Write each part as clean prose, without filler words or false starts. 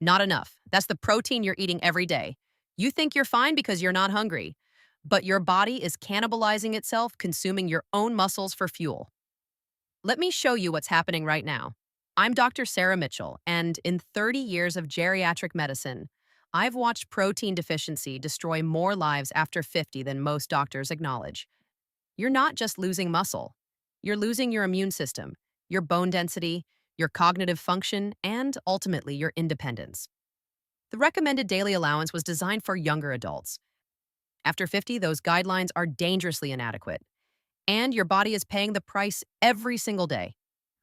Not enough. That's the protein you're eating every day. You think you're fine because you're not hungry, but your body is cannibalizing itself, consuming your own muscles for fuel. Let me show you what's happening right now. I'm Dr. Sarah Mitchell, and in 30 years of geriatric medicine, I've watched protein deficiency destroy more lives after 50 than most doctors acknowledge. You're not just losing muscle, you're losing your immune system, your bone density, your cognitive function, and ultimately your independence. The recommended daily allowance was designed for younger adults. After 50, those guidelines are dangerously inadequate, and your body is paying the price every single day.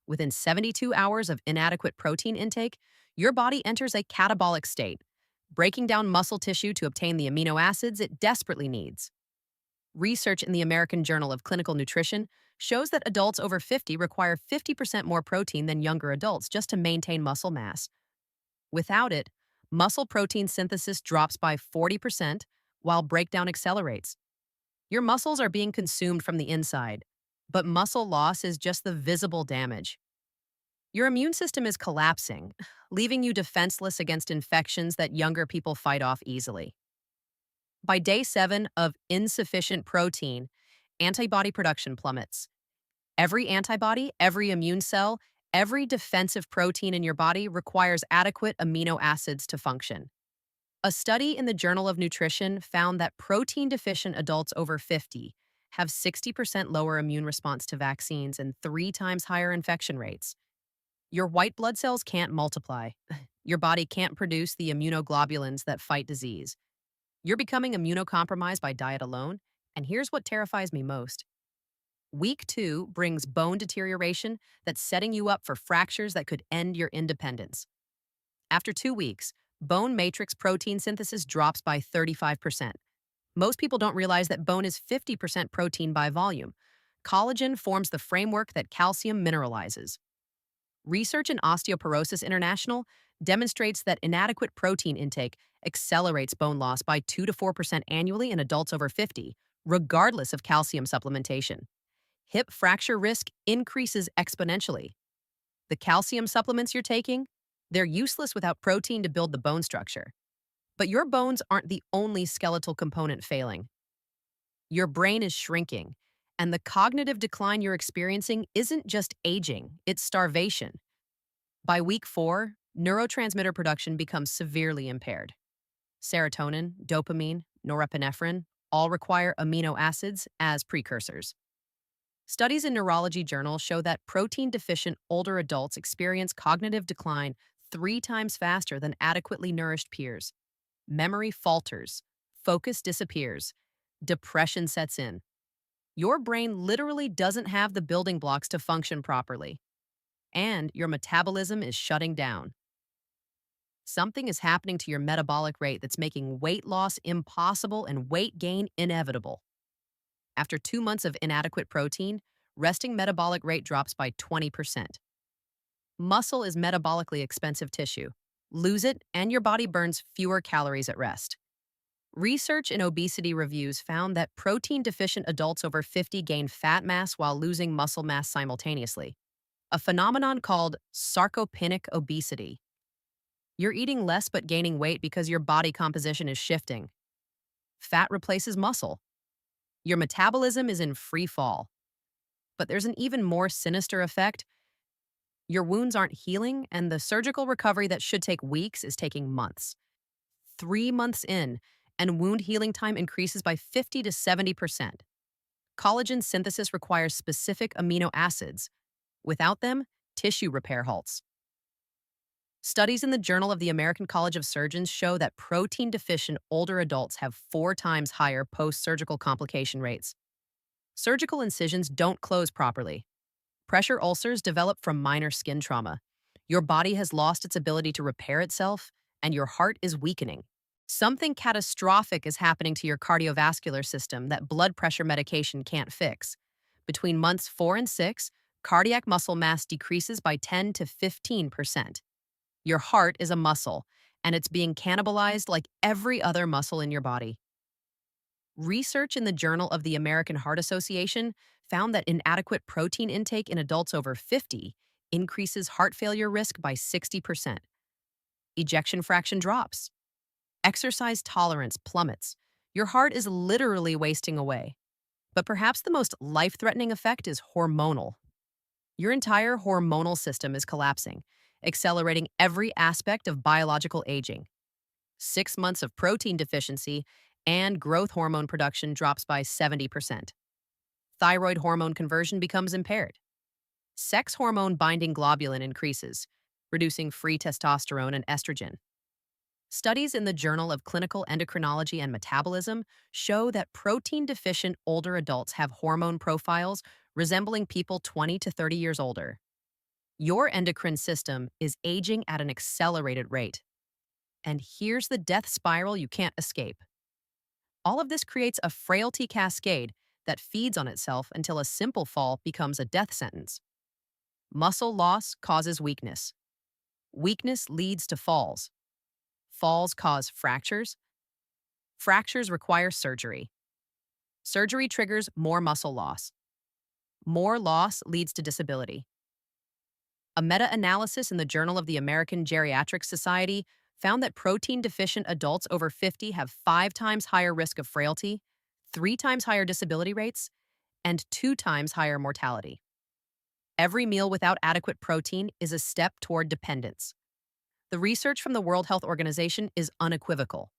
Within 72 hours of inadequate protein intake, your body enters a catabolic state, breaking down muscle tissue to obtain the amino acids it desperately needs. Research in the American Journal of Clinical Nutrition shows that adults over 50 require 50% more protein than younger adults just to maintain muscle mass. Without it, muscle protein synthesis drops by 40%, while breakdown accelerates. Your muscles are being consumed from the inside, but muscle loss is just the visible damage. Your immune system is collapsing, leaving you defenseless against infections that younger people fight off easily. By day 7 of insufficient protein, antibody production plummets. Every antibody, every immune cell, every defensive protein in your body requires adequate amino acids to function. A study in the Journal of Nutrition found that protein deficient adults over 50 have 60% lower immune response to vaccines and 3 times higher infection rates. Your white blood cells can't multiply. Your body can't produce the immunoglobulins that fight disease. You're becoming immunocompromised by diet alone, and here's what terrifies me most. Week 2 brings bone deterioration that's setting you up for fractures that could end your independence. After 2 weeks, bone matrix protein synthesis drops by 35%. Most people don't realize that bone is 50% protein by volume. Collagen forms the framework that calcium mineralizes. Research in Osteoporosis International demonstrates that inadequate protein intake accelerates bone loss by 2 to 4% annually in adults over 50, regardless of calcium supplementation. Hip fracture risk increases exponentially. The calcium supplements you're taking, they're useless without protein to build the bone structure. But your bones aren't the only skeletal component failing. Your brain is shrinking, and the cognitive decline you're experiencing isn't just aging, it's starvation. By week 4, neurotransmitter production becomes severely impaired. Serotonin, dopamine, norepinephrine all require amino acids as precursors. Studies in neurology journals show that protein-deficient older adults experience cognitive decline 3 times faster than adequately nourished peers. Memory falters, focus disappears, depression sets in. Your brain literally doesn't have the building blocks to function properly, and your metabolism is shutting down. Something is happening to your metabolic rate that's making weight loss impossible and weight gain inevitable. After 2 months of inadequate protein, resting metabolic rate drops by 20%. Muscle is metabolically expensive tissue. Lose it, and your body burns fewer calories at rest. Research in obesity reviews found that protein-deficient adults over 50 gain fat mass while losing muscle mass simultaneously, a phenomenon called sarcopenic obesity. You're eating less but gaining weight because your body composition is shifting. Fat replaces muscle. Your metabolism is in free fall. But there's an even more sinister effect. Your wounds aren't healing, and the surgical recovery that should take weeks is taking months. 3 months in, and wound healing time increases by 50 to 70%. Collagen synthesis requires specific amino acids. Without them, tissue repair halts. Studies in the Journal of the American College of Surgeons show that protein-deficient older adults have 4 times higher post-surgical complication rates. Surgical incisions don't close properly. Pressure ulcers develop from minor skin trauma. Your body has lost its ability to repair itself, and your heart is weakening. Something catastrophic is happening to your cardiovascular system that blood pressure medication can't fix. Between months 4 and 6, cardiac muscle mass decreases by 10 to 15%. Your heart is a muscle, and it's being cannibalized like every other muscle in your body. Research in the Journal of the American Heart Association found that inadequate protein intake in adults over 50 increases heart failure risk by 60%. Ejection fraction drops. Exercise tolerance plummets. Your heart is literally wasting away. But perhaps the most life threatening effect is hormonal. Your entire hormonal system is collapsing, accelerating every aspect of biological aging. 6 months of protein deficiency and growth hormone production drops by 70%. Thyroid hormone conversion becomes impaired. Sex hormone binding globulin increases, reducing free testosterone and estrogen. Studies in the Journal of Clinical Endocrinology and Metabolism show that protein deficient older adults have hormone profiles resembling people 20 to 30 years older. Your endocrine system is aging at an accelerated rate. And here's the death spiral you can't escape. All of this creates a frailty cascade that feeds on itself until a simple fall becomes a death sentence. Muscle loss causes weakness. Weakness leads to falls. Falls cause fractures. Fractures require surgery. Surgery triggers more muscle loss. More loss leads to disability. A meta-analysis in the Journal of the American Geriatric Society found that protein-deficient adults over 50 have 5 times higher risk of frailty, 3 times higher disability rates, and 2 times higher mortality. Every meal without adequate protein is a step toward dependence. The research from the World Health Organization is unequivocal.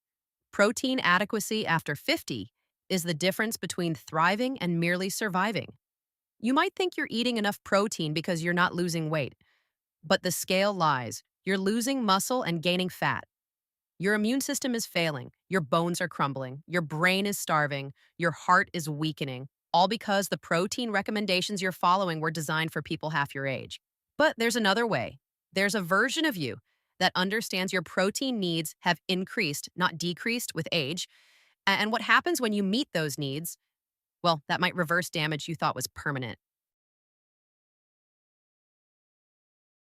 Protein adequacy after 50 is the difference between thriving and merely surviving. You might think you're eating enough protein because you're not losing weight, but the scale lies. You're losing muscle and gaining fat. Your immune system is failing, your bones are crumbling, your brain is starving, your heart is weakening, all because the protein recommendations you're following were designed for people half your age. But there's another way. There's a version of you that understands your protein needs have increased, not decreased, with age. And what happens when you meet those needs? Well, that might reverse damage you thought was permanent.